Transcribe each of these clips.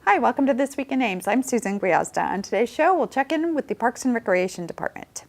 Hi, welcome to This Week in Ames. I'm Susan Griazda. On today's show, we'll check in with the Parks and Recreation Department.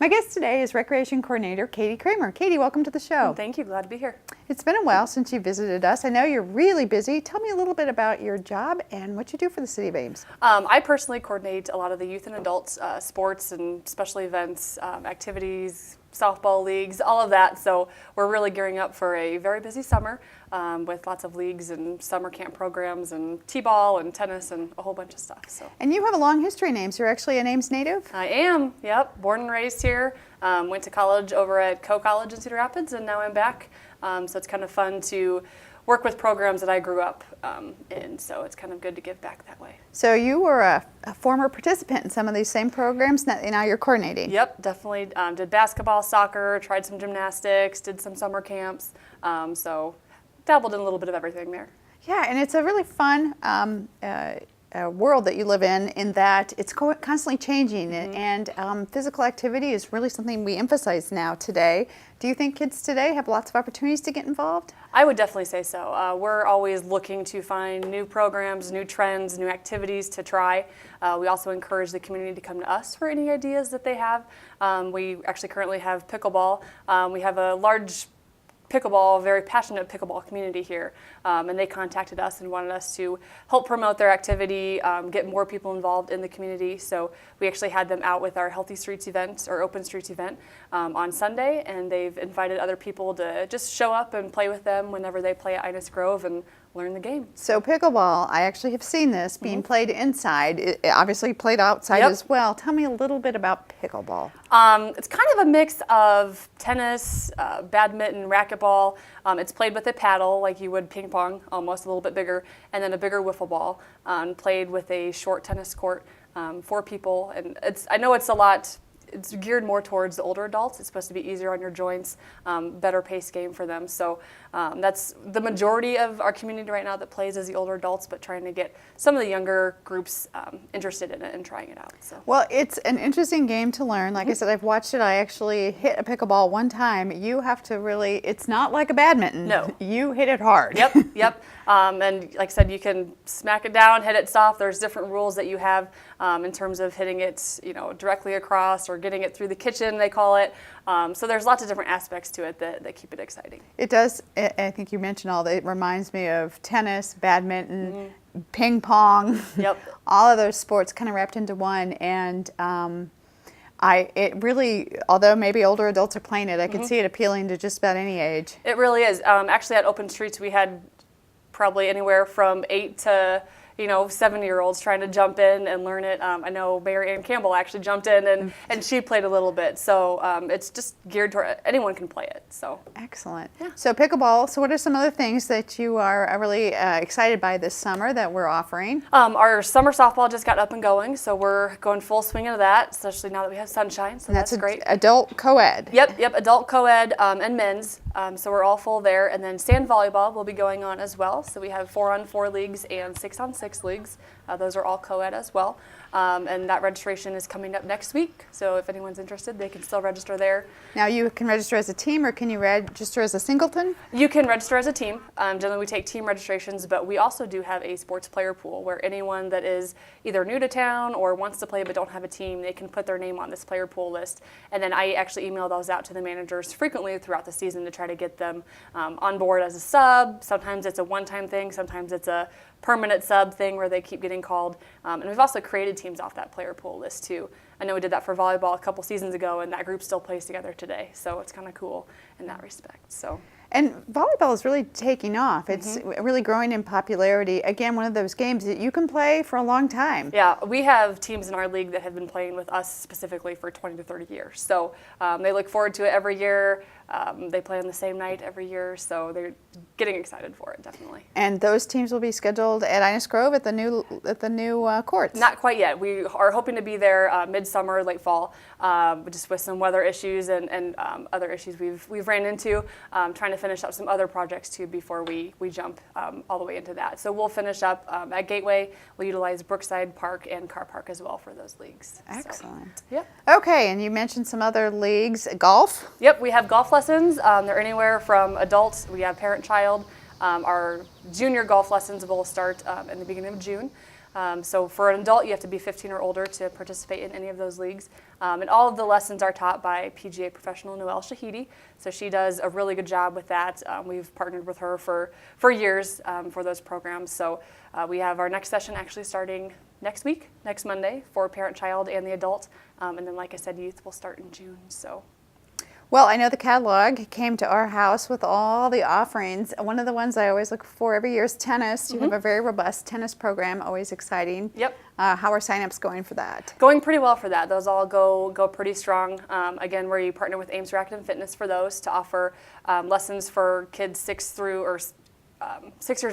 My guest today is Recreation Coordinator Katie Kramer. Katie, welcome to the show. Thank you. Glad to be here. It's been a while since you visited us. I know you're really busy. Tell me a little bit about your job and what you do for the City of Ames. I personally coordinate a lot of the youth and adults sports and special events, activities, softball leagues, all of that. So we're really gearing up for a very busy summer with lots of leagues and summer camp programs and t-ball and tennis and a whole bunch of stuff. So. And you have a long history in Ames. You're actually an Ames native? I am, yep. Born and raised here. Went to college over at Coe College in Cedar Rapids, and now I'm back. So it's kind of fun to work with programs that I grew up in, so it's kind of good to give back that way. So you were a former participant in some of these same programs, now you're coordinating. Yep, definitely did basketball, soccer, tried some gymnastics, did some summer camps, so dabbled in a little bit of everything there. Yeah, and it's a really fun world that you live in that it's constantly changing, and physical activity is really something we emphasize now today. Do you think kids today have lots of opportunities to get involved? I would definitely say so. We're always looking to find new programs, new trends, new activities to try. We also encourage the community to come to us for any ideas that they have. We actually currently have pickleball. We have a large very passionate pickleball community here, and they contacted us and wanted us to help promote their activity, get more people involved in the community. So we actually had them out with our Healthy Streets event, or Open Streets event, on Sunday, and they've invited other people to just show up and play with them whenever they play at Innis Grove and learn the game. So pickleball, I actually have seen this being played inside. It obviously played outside as well. Tell me a little bit about pickleball. It's kind of a mix of tennis, badminton, racquetball. It's played with a paddle like you would ping pong, almost a little bit bigger, and then a bigger wiffle ball. Played with a short tennis court for people. And I know it's geared more towards the older adults. It's supposed to be easier on your joints, better pace game for them. So that's the majority of our community right now that plays as the older adults, but trying to get some of the younger groups interested in it and trying it out. So. Well, it's an interesting game to learn. Like I said, I've watched it. I actually hit a pickleball one time. You have to really, it's not like a badminton. No. You hit it hard. Yep. And like I said, you can smack it down, hit it soft. There's different rules that you have in terms of hitting it, directly across or getting it through the kitchen, they call it. So there's lots of different aspects to it that keep it exciting. It does. I think you mentioned it reminds me of tennis, badminton, ping pong. Yep. All of those sports kind of wrapped into one. And it really, although maybe older adults are playing it, I can see it appealing to just about any age. It really is. Actually, at Open Streets, we had probably anywhere from 8 to 7-year-olds trying to jump in and learn it. I know Mary Ann Campbell actually jumped in and she played a little bit. So it's just geared toward anyone can play it. So excellent. Yeah. So pickleball. So what are some other things that you are really excited by this summer that we're offering? Our summer softball just got up and going, so we're going full swing into that, especially now that we have sunshine. So that's great. Adult co-ed. Yep. Adult co-ed and men's. So we're all full there, and then sand volleyball will be going on as well. So we have 4-on-4 leagues and 6-on-6 leagues. Those are all co-ed as well. And that registration is coming up next week. So if anyone's interested, they can still register there. Now you can register as a team, or can you register as a singleton? You can register as a team. Generally we take team registrations, but we also do have a sports player pool where anyone that is either new to town or wants to play but don't have a team, they can put their name on this player pool list. And then I actually email those out to the managers frequently throughout the season to try to get them on board as a sub. Sometimes it's a one-time thing, sometimes it's a permanent sub thing where they keep getting called. And we've also created teams off that player pool list too. I know we did that for volleyball a couple seasons ago, and that group still plays together today. So it's kind of cool in that respect. So. And volleyball is really taking off. It's really growing in popularity. Again, one of those games that you can play for a long time. Yeah, we have teams in our league that have been playing with us specifically for 20 to 30 years. So they look forward to it every year. They play on the same night every year, so they're getting excited for it, definitely. And those teams will be scheduled at Innis Grove at the new courts. Not quite yet. We are hoping to be there mid-summer. summer, late fall, just with some weather issues and other issues we've ran into, trying to finish up some other projects too before we jump all the way into that. So we'll finish up at Gateway. We'll utilize Brookside Park and Car Park as well for those leagues. Excellent. So, yep. Okay, and you mentioned some other leagues. Golf? Yep, we have golf lessons. They're anywhere from adults. We have parent-child. Our junior golf lessons will start in the beginning of June. So for an adult, you have to be 15 or older to participate in any of those leagues. And all of the lessons are taught by PGA professional Noelle Shahidi. So she does a really good job with that. We've partnered with her for years for those programs. So we have our next session actually starting next week, next Monday, for parent-child and the adult. And then, like I said, youth will start in June. So. Well, I know the catalog came to our house with all the offerings. One of the ones I always look for every year is tennis. You have a very robust tennis program, always exciting. Yep. How are signups going for that? Going pretty well for that. Those all go pretty strong. Again, we partner with Ames Parks and Fitness for those to offer lessons for kids 6 years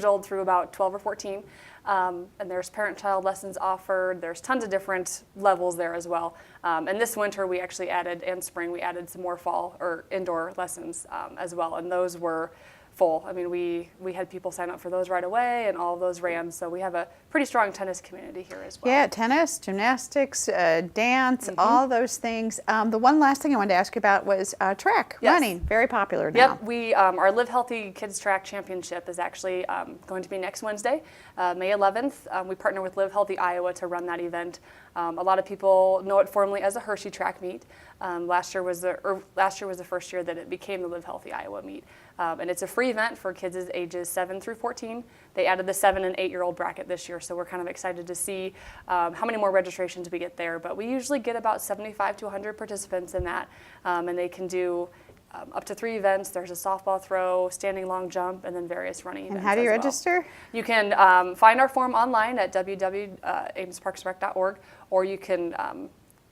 old through about 12 or 14. And there's parent-child lessons offered. There's tons of different levels there as well. And this winter we actually added, and spring, we added some more fall or indoor lessons as well. And those were full. I mean, we had people sign up for those right away, and all of those ran. So we have a pretty strong tennis community here as well. Yeah, tennis, gymnastics, dance, all those things. The one last thing I wanted to ask you about was track, running, very popular now. Yep, we our Live Healthy Kids Track Championship is actually going to be next Wednesday, May 11th. We partner with Live Healthy Iowa to run that event. A lot of people know it formally as a Hershey track meet. Last year was the first year that it became the Live Healthy Iowa meet. And it's a free event for kids ages 7 through 14. They added the 7 and 8-year-old bracket this year, so we're kind of excited to see how many more registrations we get there. But we usually get about 75 to 100 participants in that, and they can do up to 3 events. There's a softball throw, standing long jump, and then various running events. And how do you as well. register? You can find our form online at www.amesparksrec.org, or you can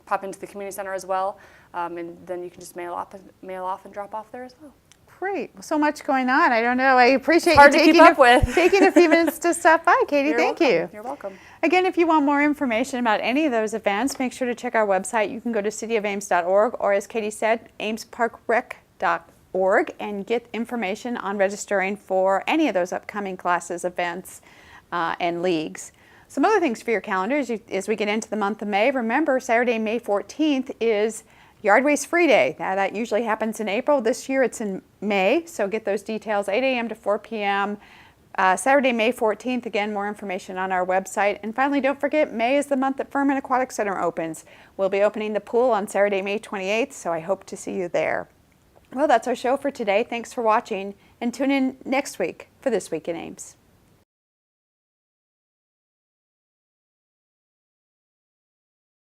pop into the community center as well, and then you can just mail off and drop off there as well. Great. So much going on. I don't know. I appreciate Hard you to keep up with. taking a few minutes to stop by, Katie. Thank you. You're welcome. Again, if you want more information about any of those events, make sure to check our website. You can go to cityofames.org, or as Katie said, amesparkrec.org, and get information on registering for any of those upcoming classes, events, and leagues. Some other things for your calendar as we get into the month of May. Remember, Saturday, May 14th is Yard Waste Free Day. Now, that usually happens in April. This year it's in May, so get those details, 8 a.m. to 4 p.m. Saturday, May 14th. Again, more information on our website. And finally, don't forget, May is the month that Furman Aquatic Center opens. We'll be opening the pool on Saturday, May 28th, so I hope to see you there. Well, that's our show for today. Thanks for watching, and tune in next week for This Week in Ames.